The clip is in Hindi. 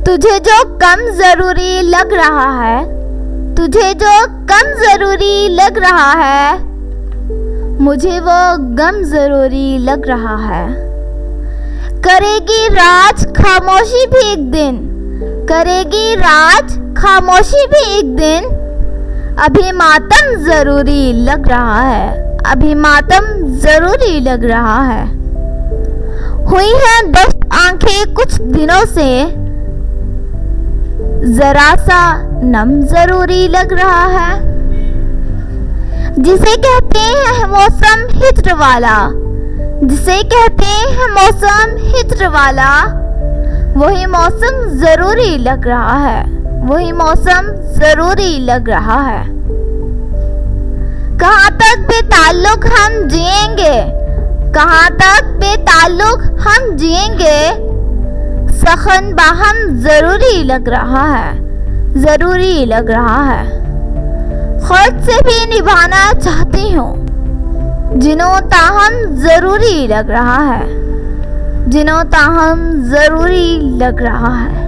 तुझे जो कम जरूरी लग रहा है, तुझे जो कम जरूरी लग रहा है, मुझे वो गम जरूरी लग रहा है। करेगी राज खामोशी भी एक दिन, करेगी राज खामोशी भी एक दिन। अभी मातम जरूरी लग रहा है, अभी मातम जरूरी लग रहा है। हुई है दस्त आंखें कुछ दिनों से, जरा सा नम जरूरी लग रहा है। जिसे कहते हैं मौसम हिज्र वाला, जिसे कहते हैं मौसम हिज्र वाला, वही मौसम जरूरी लग रहा है, वही मौसम जरूरी लग रहा है। कहाँ तक बेताल्लुक हम जिएंगे, कहाँ तक बेताल्लुक हम जिएंगे। सखन बाहम जरूरी लग रहा है, जरूरी लग रहा है। खुद से भी निभाना चाहती हूँ, जिन्हों ताहम जरूरी लग रहा है, जिन्हों ताहम जरूरी लग रहा है।